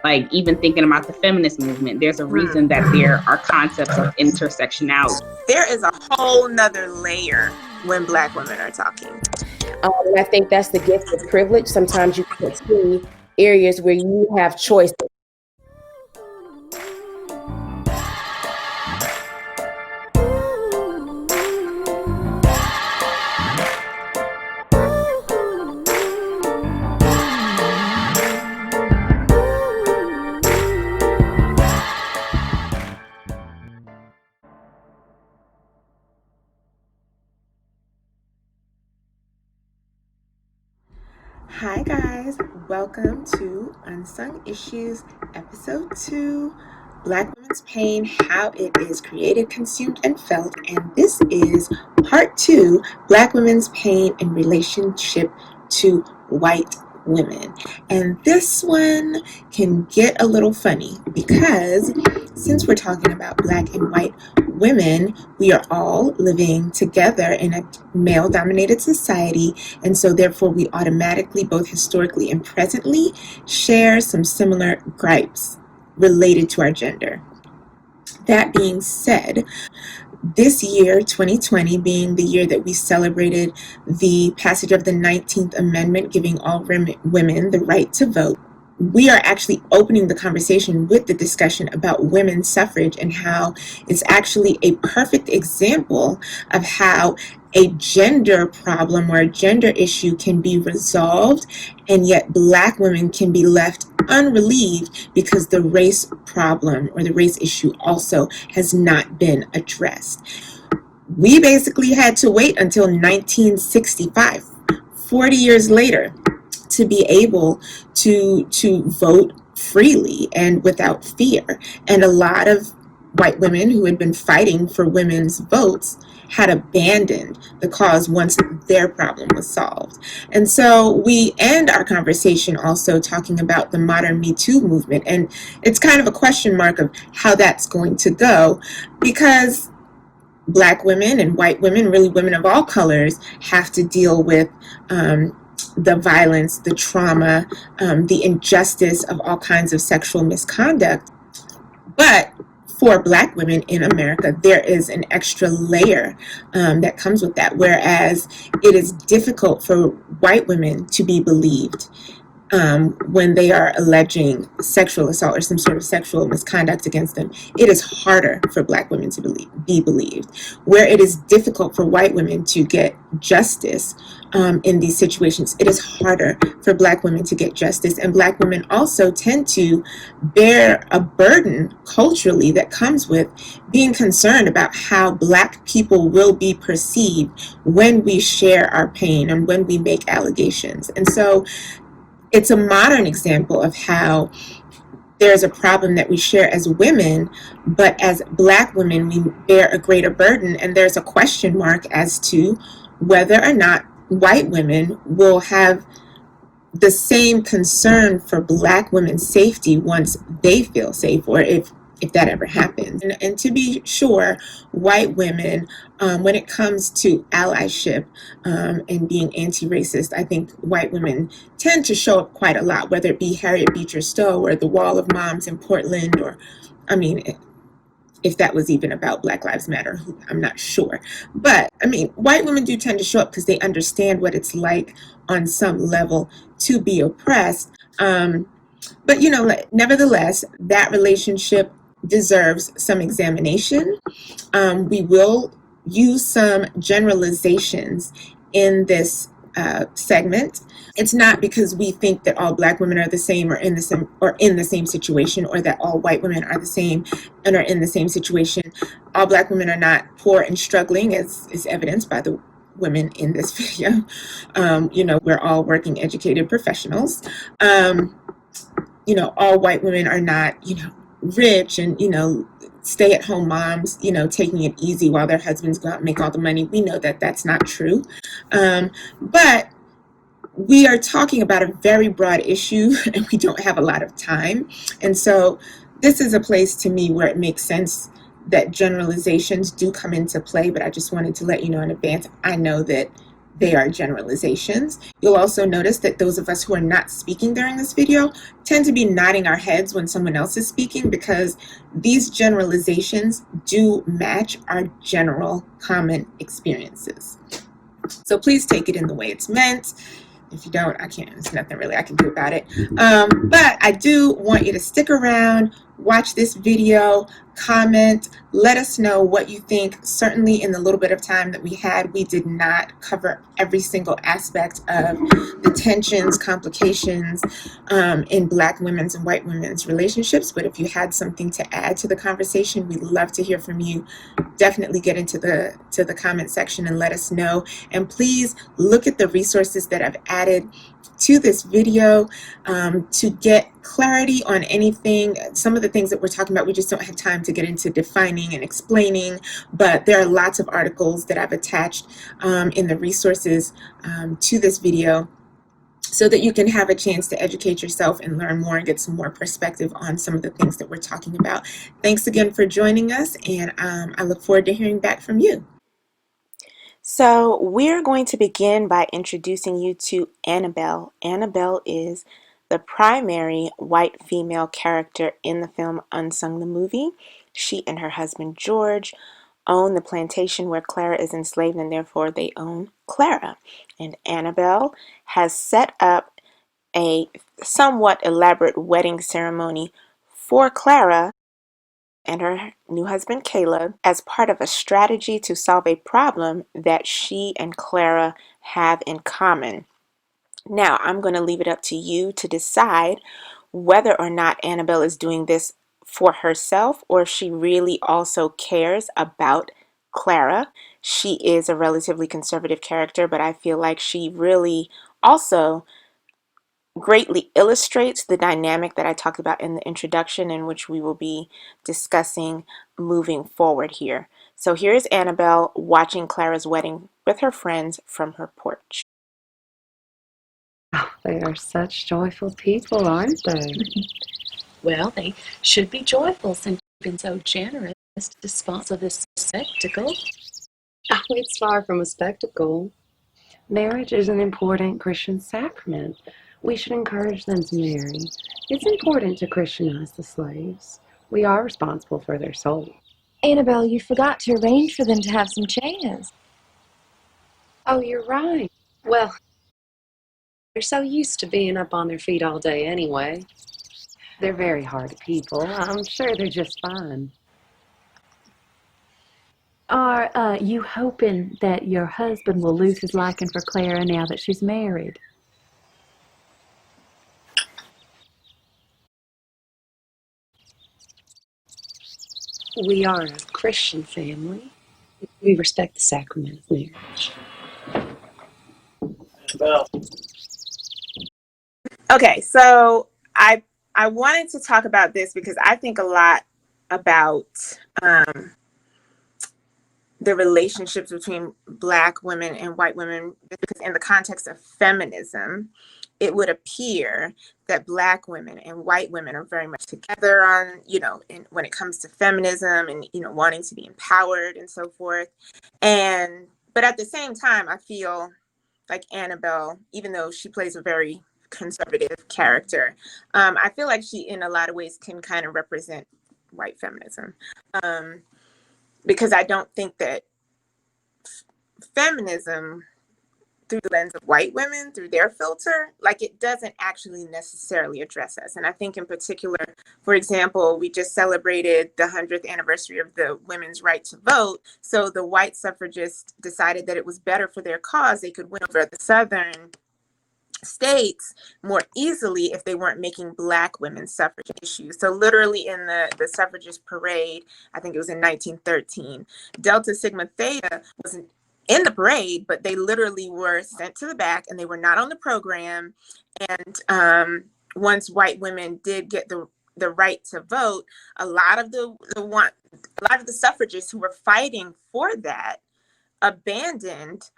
Like even thinking about the feminist movement, there's a reason that there are concepts of intersectionality. There is a whole nother layer when Black women are talking. And I think that's the gift of privilege. Sometimes you can't see areas where you have choices. Hi guys, welcome to Unsung Issues, episode 2, Black Women's Pain, How It Is Created, Consumed, and Felt. And this is part 2, Black Women's Pain in Relationship to White Women. And this one can get a little funny because since we're talking about Black and white women, we are all living together in a male-dominated society, and so therefore we automatically, both historically and presently, share some similar gripes related to our gender. That being said, this year, 2020, being the year that we celebrated the passage of the 19th Amendment, giving all women the right to vote, we are actually opening the conversation with the discussion about women's suffrage and how it's actually a perfect example of how a gender problem or a gender issue can be resolved, and yet Black women can be left unrelieved because the race problem or the race issue also has not been addressed. We basically had to wait until 1965, 40 years later, to be able to vote freely and without fear. And a lot of white women who had been fighting for women's votes had abandoned the cause once their problem was solved. And so we end our conversation also talking about the modern Me Too movement. And it's kind of a question mark of how that's going to go, because Black women and white women, really women of all colors, have to deal with the violence, the trauma, the injustice of all kinds of sexual misconduct. But for Black women in America, there is an extra layer that comes with that, whereas it is difficult for white women to be believed when they are alleging sexual assault or some sort of sexual misconduct against them. It is harder for Black women to be believed, where it is difficult for white women to get justice. In these situations, it is harder for Black women to get justice, and Black women also tend to bear a burden culturally that comes with being concerned about how Black people will be perceived when we share our pain and when we make allegations. And so it's a modern example of how there's a problem that we share as women, but as Black women, we bear a greater burden, and there's a question mark as to whether or not white women will have the same concern for Black women's safety once they feel safe, or if that ever happens. And to be sure, white women, when it comes to allyship and being anti-racist, I think white women tend to show up quite a lot, whether it be Harriet Beecher Stowe or the Wall of Moms in Portland, or, I mean, if that was even about Black Lives Matter, I'm not sure. But, I mean, white women do tend to show up because they understand what it's like on some level to be oppressed. But, you know, nevertheless, that relationship deserves some examination. We will use some generalizations in this segment. It's not because we think that all Black women are the same or in the same situation, or that all white women are the same and are in the same situation. All Black women are not poor and struggling, as is evidenced by the women in this video. You know, we're all working, educated professionals. You know, all white women are not, you know, rich and, you know, stay-at-home moms, you know, taking it easy while their husbands go out and make all the money. We know that that's not true. But we are talking about a very broad issue, and we don't have a lot of time. And so this is a place to me where it makes sense that generalizations do come into play, but I just wanted to let you know in advance, I know that they are generalizations. You'll also notice that those of us who are not speaking during this video tend to be nodding our heads when someone else is speaking, because these generalizations do match our general common experiences. So please take it in the way it's meant. If you don't, there's nothing really I can do about it. But I do want you to stick around, watch this video, comment, let us know what you think. Certainly in the little bit of time that we had, we did not cover every single aspect of the tensions, complications in Black women's and white women's relationships. But if you had something to add to the conversation, we'd love to hear from you. Definitely get into the comment section and let us know. And please look at the resources that I've added to this video to get clarity on anything. Some of the things that we're talking about, we just don't have time to get into defining and explaining, but there are lots of articles that I've attached in the resources to this video, so that you can have a chance to educate yourself and learn more and get some more perspective on some of the things that we're talking about. Thanks again for joining us, and I look forward to hearing back from you. So we're going to begin by introducing you to Annabelle. Annabelle is the primary white female character in the film Unsung the movie. She and her husband George own the plantation where Clara is enslaved, and therefore they own Clara. And Annabelle has set up a somewhat elaborate wedding ceremony for Clara and her new husband Caleb as part of a strategy to solve a problem that she and Clara have in common. Now, I'm going to leave it up to you to decide whether or not Annabelle is doing this for herself, or if she really also cares about Clara. She is a relatively conservative character, but I feel like she really also greatly illustrates the dynamic that I talked about in the introduction, in which we will be discussing moving forward here. So here's Annabelle watching Clara's wedding with her friends from her porch. Oh, they are such joyful people, aren't they? Well, they should be joyful since you've been so generous to sponsor this spectacle. Oh, it's far from a spectacle. Marriage is an important Christian sacrament. We should encourage them to marry. It's important to Christianize the slaves. We are responsible for their souls. Annabelle, you forgot to arrange for them to have some chairs. Oh, you're right. Well, they're so used to being up on their feet all day anyway. They're very hard people. I'm sure they're just fine. Are you hoping that your husband will lose his liking for Clara now that she's married? We are a Christian family. We respect the sacrament of marriage. Okay, so I wanted to talk about this because I think a lot about the relationships between Black women and white women, because in the context of feminism, it would appear that Black women and white women are very much together on, when it comes to feminism and, wanting to be empowered and so forth. But at the same time, I feel like Annabelle, even though she plays a very conservative character, I feel like she, in a lot of ways, can kind of represent white feminism. Because I don't think that feminism, through the lens of white women, through their filter, like, it doesn't actually necessarily address us. And I think in particular, for example, we just celebrated the 100th anniversary of the women's right to vote. So the white suffragists decided that it was better for their cause. They could win over the Southern states more easily if they weren't making Black women's suffrage issues. So literally in the suffragist parade, I think it was in 1913, Delta Sigma Theta wasn't in the parade, but they literally were sent to the back and they were not on the program. And once white women did get the right to vote, a lot of the suffragists who were fighting for that abandoned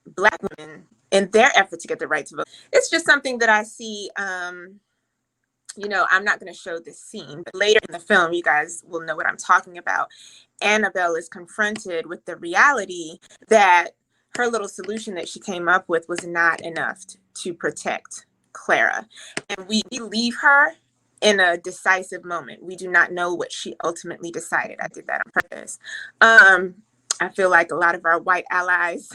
Black women in their effort to get the right to vote. It's just something that I see. I'm not going to show this scene, but later in the film, you guys will know what I'm talking about. Annabelle is confronted with the reality that her little solution that she came up with was not enough to protect Clara. And we leave her in a decisive moment. We do not know what she ultimately decided. I did that on purpose. I feel like a lot of our white allies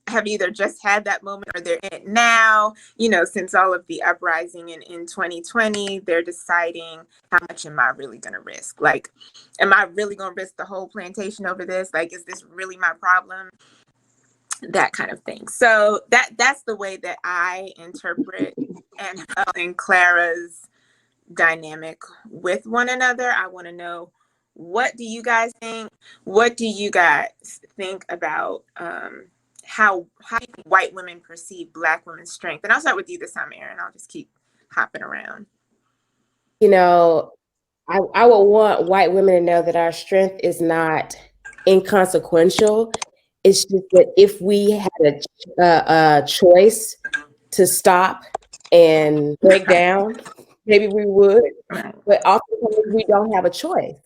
have either just had that moment or they're in it now. You know, since all of the uprising in 2020, they're deciding, how much am I really going to risk? Like, am I really going to risk the whole plantation over this? Like, is this really my problem? That kind of thing. So that's the way that I interpret Annabelle and Clara's dynamic with one another. I want to know, what do you guys think? What do you guys think about how white women perceive Black women's strength? And I'll start with you this time, Erin. I'll just keep hopping around. You know, I would want white women to know that our strength is not inconsequential. It's just that if we had a choice to stop and break down, maybe we would. But oftentimes we don't have a choice.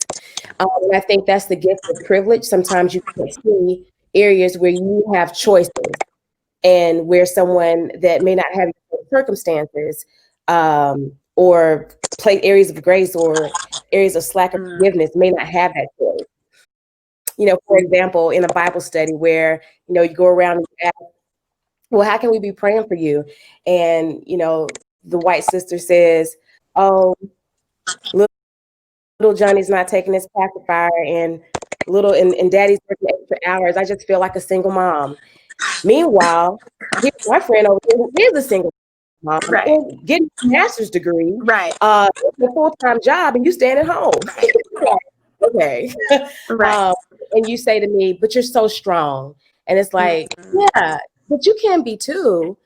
And I think that's the gift of privilege. Sometimes you can see areas where you have choices and where someone that may not have circumstances or play areas of grace or areas of slack or forgiveness may not have that choice. You know, for example, in a Bible study where, you know, you go around and you ask, well, how can we be praying for you? And, you know, the white sister says, oh, little Johnny's not taking his pacifier and daddy's working extra hours. I just feel like a single mom. Meanwhile, here's my friend over here who is a single mom, Right. getting a master's degree, Right. a full-time job, and you staying at home. Okay. Right. And you say to me, but you're so strong. And it's like, yeah, but you can be too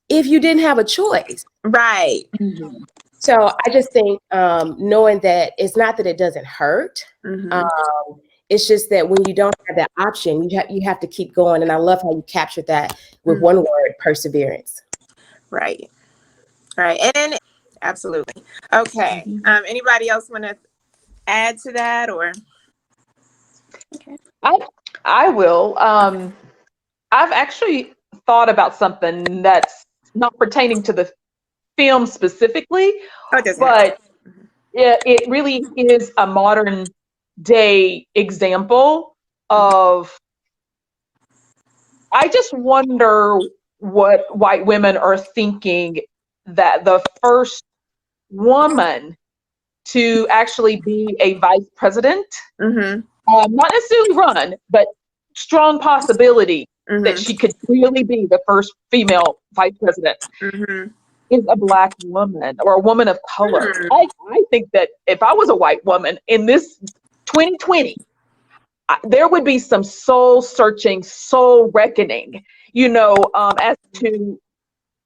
if you didn't have a choice. Right. Mm-hmm. So I just think knowing that it's not that it doesn't hurt. Mm-hmm. It's just that when you don't have that option, you have to keep going. And I love how you captured that with one word, perseverance. Right. Right. And absolutely. Okay. Anybody else want to add to that, or? Okay. I will. I've actually thought about something that's not pertaining to the film specifically, but it really is a modern day example of, I just wonder what white women are thinking that the first woman to actually be a vice president, not necessarily run, but strong possibility that she could really be the first female vice president, is a Black woman or a woman of color. I think that if I was a white woman in this 2020, there would be some soul searching, soul reckoning, you know, as to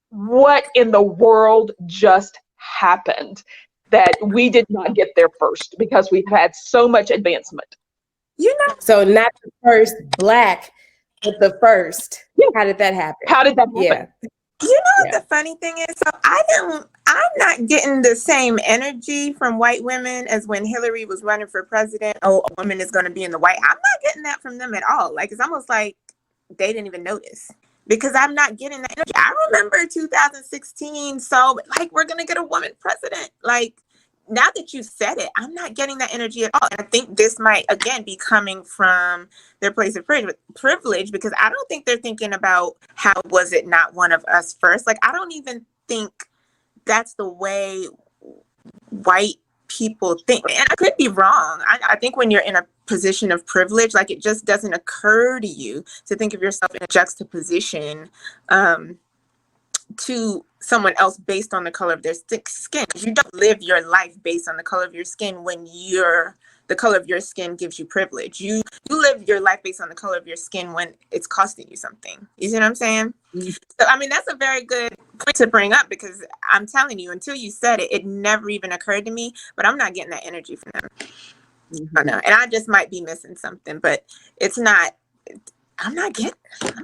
what in the world just happened, that we did not get there first because we've had so much advancement. You know, so not the first Black, but the first. Yeah. How did that happen? How did that happen? Yeah. You know what the funny thing is? So I'm not getting the same energy from white women as when Hillary was running for president. Oh, a woman is going to be in the White House. I'm not getting that from them at all. Like, it's almost like they didn't even notice, because I'm not getting that energy. I remember 2016. So, like, we're going to get a woman president. Like, now that you said it, I'm not getting that energy at all. And I think this might, again, be coming from their place of privilege, because I don't think they're thinking about how was it not one of us first. Like, I don't even think that's the way white people think. And I could be wrong. I think when you're in a position of privilege, like, it just doesn't occur to you to think of yourself in a juxtaposition to someone else based on the color of their skin. You don't live your life based on the color of your skin when the color of your skin gives you privilege. You live your life based on the color of your skin when it's costing you something. You see what I'm saying? So, I mean, that's a very good point to bring up, because I'm telling you, until you said it, it never even occurred to me, but I'm not getting that energy from them. I know. And I just might be missing something, but it's not, I'm not getting it.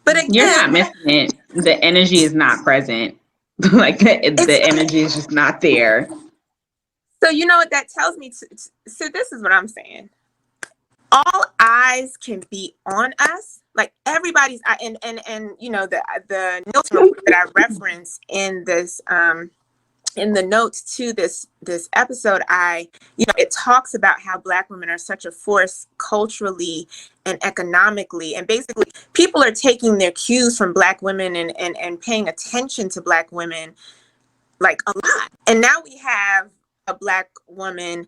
But again, you're not missing it. The energy is not present. Like, the energy is just not there. So you know what that tells me? So this is what I'm saying. all eyes can be on us. Like everybody's and you know, the Nielsen report that I reference in this in the notes to this episode, it talks about how Black women are such a force culturally and economically, and basically people are taking their cues from Black women and paying attention to Black women like a lot. And now we have a Black woman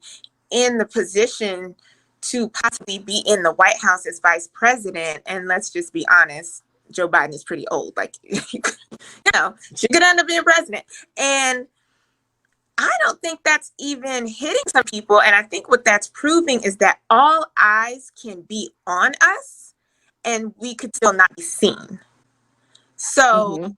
in the position to possibly be in the White House as vice president. And let's just be honest, Joe Biden is pretty old. Like, you know, she could end up being president. And I don't think that's even hitting some people. And I think what that's proving is that all eyes can be on us and we could still not be seen. So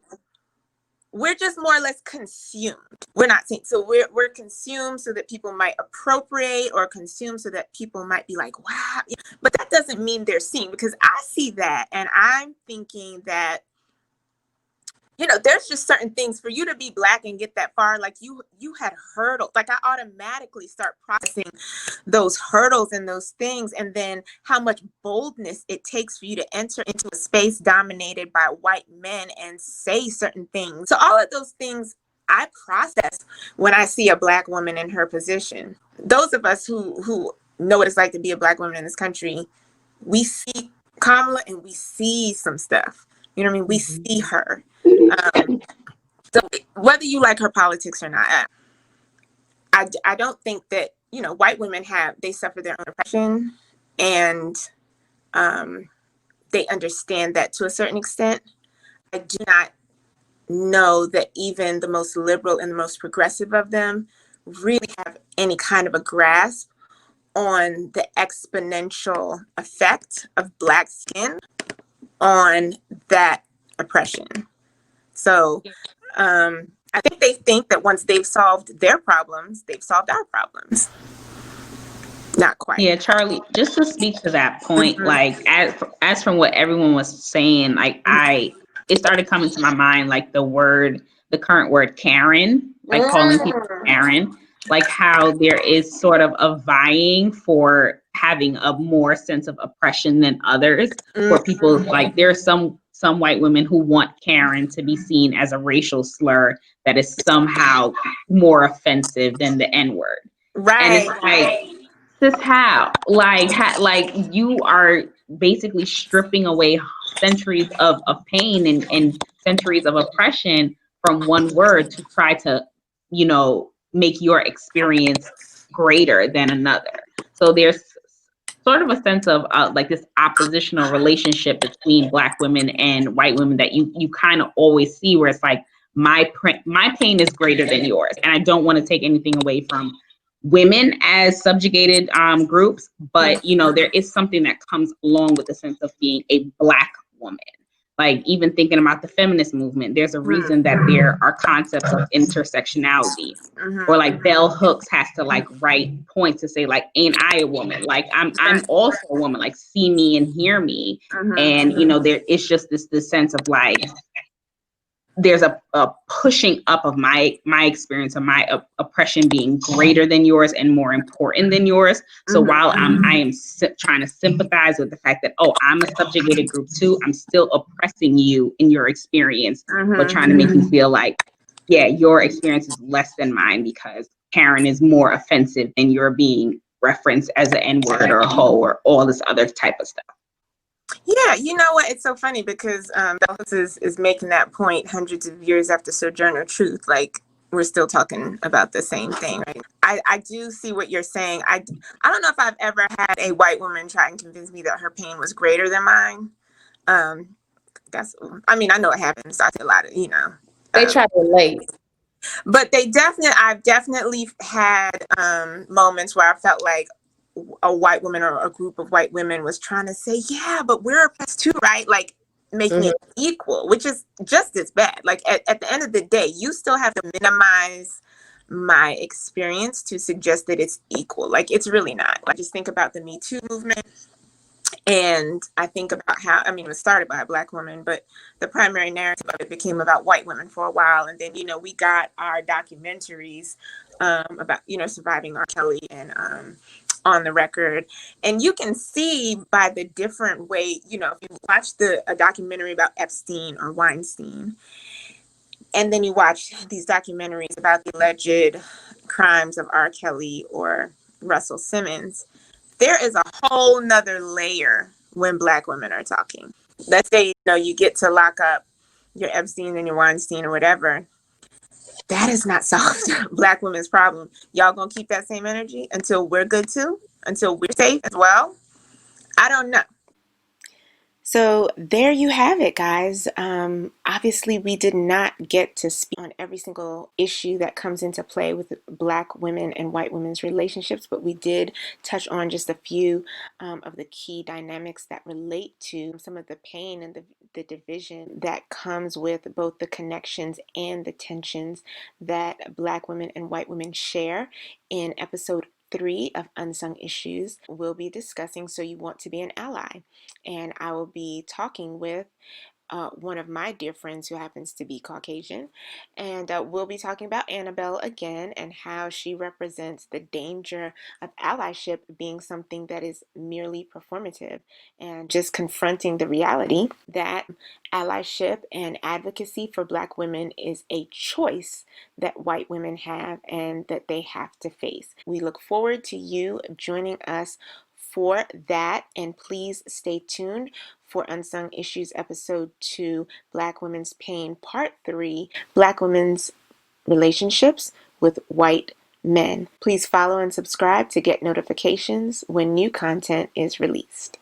we're just more or less consumed. We're not seen. So we're consumed so that people might appropriate, or consumed so that people might be like, wow. But that doesn't mean they're seen, because I see that and I'm thinking that, you know, there's just certain things for you to be Black and get that far. Like you had hurdles. Like I automatically start processing those hurdles and those things, and then how much boldness it takes for you to enter into a space dominated by white men and say certain things. So all of those things I process when I see a Black woman in her position. Those of us who know what it's like to be a Black woman in this country, we see Kamala and we see some stuff. You know what I mean? We see her. So whether you like her politics or not, I don't think that, you know, white women they suffer their own oppression, and they understand that to a certain extent. I do not know that even the most liberal and the most progressive of them really have any kind of a grasp on the exponential effect of Black skin on that oppression. So I think they think that once they've solved their problems, they've solved our problems. Not quite. Yeah, Charlie, just to speak to that point, like as from what everyone was saying, like it started coming to my mind, like the current word Karen, like calling people Karen, like how there is sort of a vying for having a more sense of oppression than others. For people, like there are some white women who want Karen to be seen as a racial slur that is somehow more offensive than the N-word. Right. And it's like, this how? Like you are basically stripping away centuries of pain and centuries of oppression from one word to try to, you know, make your experience greater than another. So there's sort of a sense of like this oppositional relationship between Black women and white women that you kind of always see, where it's like my pain is greater than yours, and I don't want to take anything away from women as subjugated groups, but you know, there is something that comes along with the sense of being a Black woman. Like even thinking about the feminist movement, there's a reason that there are concepts of intersectionality. Or like Bell Hooks has to like write points to say like, ain't I a woman? Like I'm also a woman, like see me and hear me. And you know, there it's just this sense of like, there's a pushing up of my experience of my oppression being greater than yours and more important than yours. So while I am trying to sympathize with the fact that, oh, I'm a subjugated group too, I'm still oppressing you in your experience, but trying to make you feel like, yeah, your experience is less than mine because Karen is more offensive and you're being referenced as an N-word or a hoe or all this other type of stuff. Yeah, you know what? It's so funny because Bell Hooks is making that point hundreds of years after Sojourner Truth. Like, we're still talking about the same thing, right? I do see what you're saying. I don't know if I've ever had a white woman try and convince me that her pain was greater than mine. I know it happens. I see a lot of, you know. They try to relate. But I've definitely had moments where I felt like a white woman or a group of white women was trying to say, yeah, but we're oppressed too, right? Like making it equal, which is just as bad. Like at the end of the day, you still have to minimize my experience to suggest that it's equal. Like it's really not. I just think about the Me Too movement. And I think about how, I mean, it was started by a Black woman, but the primary narrative of it became about white women for a while. And then, you know, we got our documentaries about, you know, surviving R. Kelly and on the record. And you can see by the different way, you know, if you watch a documentary about Epstein or Weinstein, and then you watch these documentaries about the alleged crimes of R. Kelly or Russell Simmons, there is a whole nother layer when Black women are talking. Let's say, you know, you get to lock up your Epstein and your Weinstein or whatever. That is not solved Black women's problem. Y'all gonna keep that same energy until we're good too? Until we're safe as well? I don't know. So there you have it, guys. Obviously, we did not get to speak on every single issue that comes into play with Black women and white women's relationships, but we did touch on just a few of the key dynamics that relate to some of the pain and the division that comes with both the connections and the tensions that Black women and white women share in episode 3 of Unsung Issues. We'll be discussing So You Want to Be an Ally. And I will be talking with one of my dear friends who happens to be Caucasian. And we'll be talking about Annabelle again and how she represents the danger of allyship being something that is merely performative and just confronting the reality that allyship and advocacy for Black women is a choice that white women have and that they have to face. We look forward to you joining us for that, and please stay tuned for Unsung Issues Episode 2, Black Women's Pain Part 3, Black Women's Relationships with White Men. Please follow and subscribe to get notifications when new content is released.